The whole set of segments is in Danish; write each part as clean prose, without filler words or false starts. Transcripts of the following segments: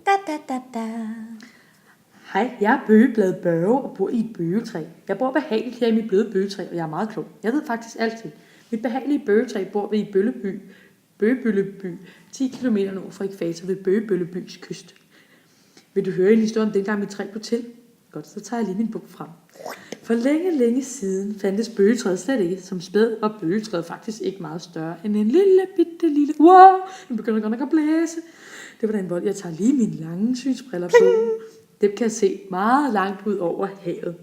Da, da, da, da. Hej, jeg er Bøgeblad Børge og bor i et bøgetræ. Jeg bor behageligt her i mit bløde bøgetræ, og jeg er meget klog. Jeg ved faktisk altid. Mit behagelige bøgetræ bor ved i Bøgebølleby, 10 km nord for Ekvator ved Bøgebøllebys kyst. Vil du høre en historie om dengang mit træ blev til? Godt, så tager jeg lige min bog frem. For længe siden fandtes bøgetræet slet ikke som spæd, og bøgetræet faktisk ikke meget større end en bitte lille... Wow, nu begynder godt nok at blæse. Det var den vold, jeg tager lige mine lange synsbriller på. Dem kan jeg se meget langt ud over havet.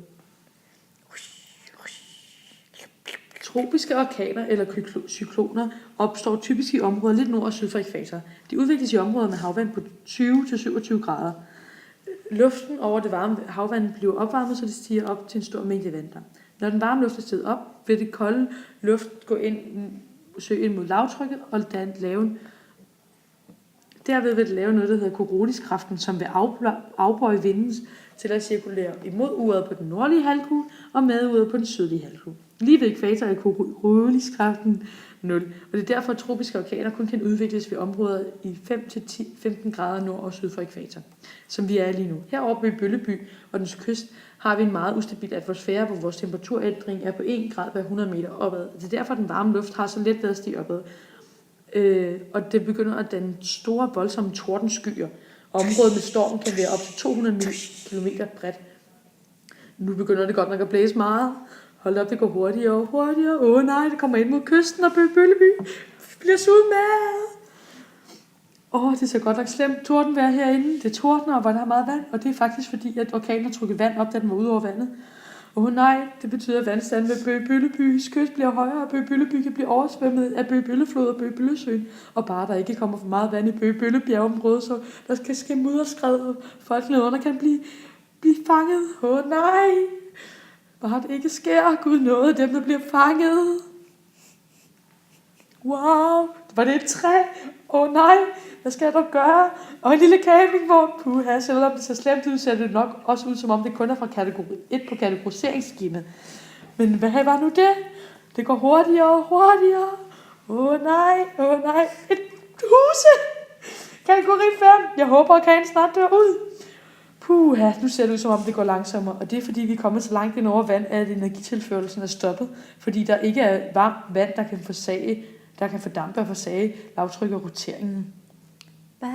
Tropiske orkaner eller cykloner opstår typisk i områder lidt nord og syd for ekvator. De udvikles i områder med havvand på 20-27 grader. Luften over det varme havvand bliver opvarmet, så det stiger op til en stor mængde vand. Når den varme luft er steget op, vil det kolde luft søge ind mod lavtrykket og derved vil det lave noget, der hedder Corioliskraften, som vil afbøje vinden til at cirkulere imod uret på den nordlige halvkugle og med uret på den sydlige halvkugle. Lige ved ekvator er Corioliskraften 0, og det er derfor, at tropiske orkaner kun kan udvikles ved områder i 5-15 grader nord og syd for ekvator, som vi er lige nu. Heroppe ved Bølleby og dens kyst har vi en meget ustabil atmosfære, hvor vores temperaturændring er på 1 grad hver 100 meter opad. Det er derfor, at den varme luft har så let ved at stige opad. Og det begynder at danne store, voldsomme tordenskyer. Området med stormen kan være op til 200 km bredt. Nu begynder det godt nok at blæse meget. Hold op, det går hurtigere og hurtigere. Nej, det kommer ind mod kysten og Bølleby. Vi bliver suget med. Det ser godt nok slemt tordenvejr herinde. Det tordner, og hvor der er meget vand. Og det er faktisk fordi, at orkanen har trukket vand op, da den var ude over vandet. Nej, det betyder, at vandstanden ved Bøgebøllebys kyst bliver højere, og Bøgebølleby kan blive oversvømmet af Bøgebølleflod og Bøgebøllesøen. Og bare der ikke kommer for meget vand i Bøgebøllebjergområdet, så der skal ske mudderskred, og folk nedenunder kan blive fanget. Nej, bare det ikke sker. Gud nåede dem, der bliver fanget. Wow, var det et træ? Nej, hvad skal jeg dog gøre? Og en lille campingvogn. Puha, selvom det ser slemt ud, ser det nok også ud, som om det kun er fra kategori 1 på kategoriseringsskemaet. Men hvad var nu det? Det går hurtigere og hurtigere. Nej. Et huse! Kategori 5. Jeg håber, at kan snart dør ud. Puha, nu ser det ud, som om det går langsommere. Og det er, fordi vi er kommet så langt ind over vand, at energitilførelsen er stoppet. Fordi der ikke er varmt vand, der kan fordampe og forsage lavtryk og roteringen. Bye.